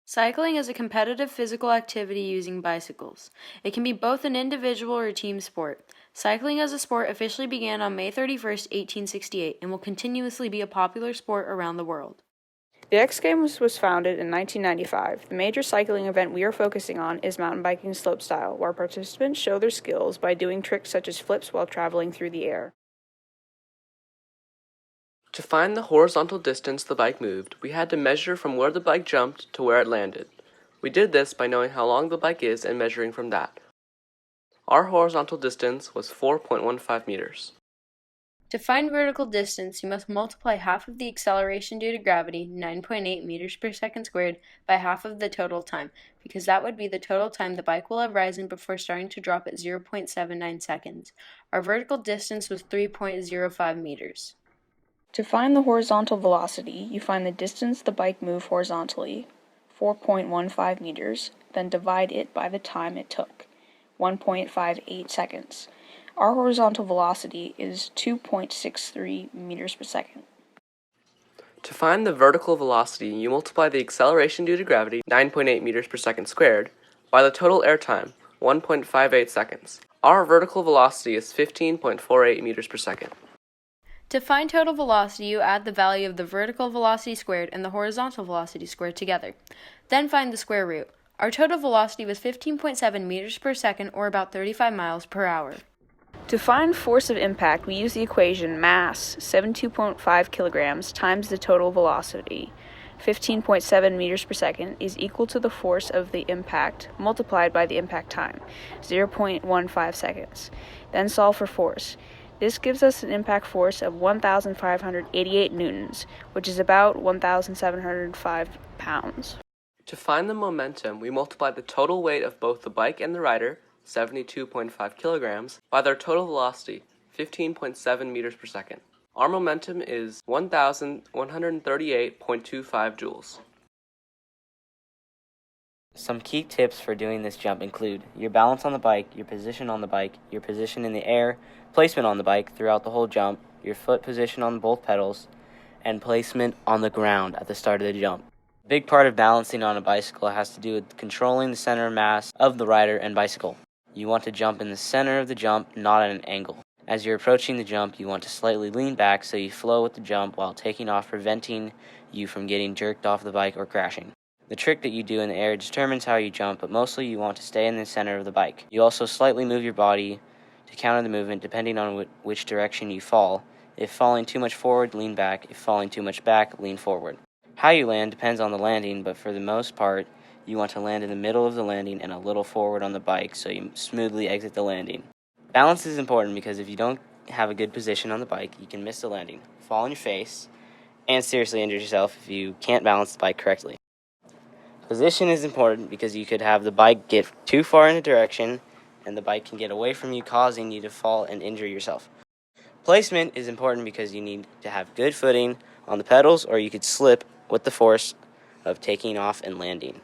Cycling is a competitive physical activity using bicycles. It can be both an individual or a team sport. Cycling as a sport officially began on May 31st, 1868, and will continuously be a popular sport around the world. The X Games was founded in 1995. The major cycling event we are focusing on is mountain biking slopestyle, where participants show their skills by doing tricks such as flips while traveling through the air. To find the horizontal distance the bike moved, we had to measure from where the bike jumped to where it landed. We did this by knowing how long the bike is and measuring from that. Our horizontal distance was 4.15 meters. To find vertical distance, you must multiply half of the acceleration due to gravity, 9.8 meters per second squared, by half of the total time, because that would be the total time the bike will have risen before starting to drop at 0.79 seconds. Our vertical distance was 3.05 meters. To find the horizontal velocity, you find the distance the bike moved horizontally, 4.15 meters, then divide it by the time it took, 1.58 seconds. Our horizontal velocity is 2.63 meters per second. To find the vertical velocity, you multiply the acceleration due to gravity, 9.8 meters per second squared, by the total air time, 1.58 seconds. Our vertical velocity is 15.48 meters per second. To find total velocity, you add the value of the vertical velocity squared and the horizontal velocity squared together. Then find the square root. Our total velocity was 15.7 meters per second, or about 35 miles per hour. To find force of impact, we use the equation mass, 72.5 kilograms, times the total velocity, 15.7 meters per second, is equal to the force of the impact multiplied by the impact time, 0.15 seconds. Then solve for force. This gives us an impact force of 1,588 newtons, which is about 1,705 pounds. To find the momentum, we multiply the total weight of both the bike and the rider, 72.5 kilograms, by their total velocity, 15.7 meters per second. Our momentum is 1,138.25 joules. Some key tips for doing this jump include your balance on the bike, your position on the bike, your position in the air, placement on the bike throughout the whole jump, your foot position on both pedals, and placement on the ground at the start of the jump. A big part of balancing on a bicycle has to do with controlling the center of mass of the rider and bicycle. You want to jump in the center of the jump, not at an angle. As you're approaching the jump, you want to slightly lean back so you flow with the jump while taking off, preventing you from getting jerked off the bike or crashing. The trick that you do in the air determines how you jump, but mostly you want to stay in the center of the bike. You also slightly move your body to counter the movement depending on which direction you fall. If falling too much forward, lean back. If falling too much back, lean forward. How you land depends on the landing, but for the most part, you want to land in the middle of the landing and a little forward on the bike so you smoothly exit the landing. Balance is important because if you don't have a good position on the bike, you can miss the landing, fall on your face, and seriously injure yourself if you can't balance the bike correctly. Position is important because you could have the bike get too far in a direction and the bike can get away from you, causing you to fall and injure yourself. Placement is important because you need to have good footing on the pedals or you could slip with the force of taking off and landing.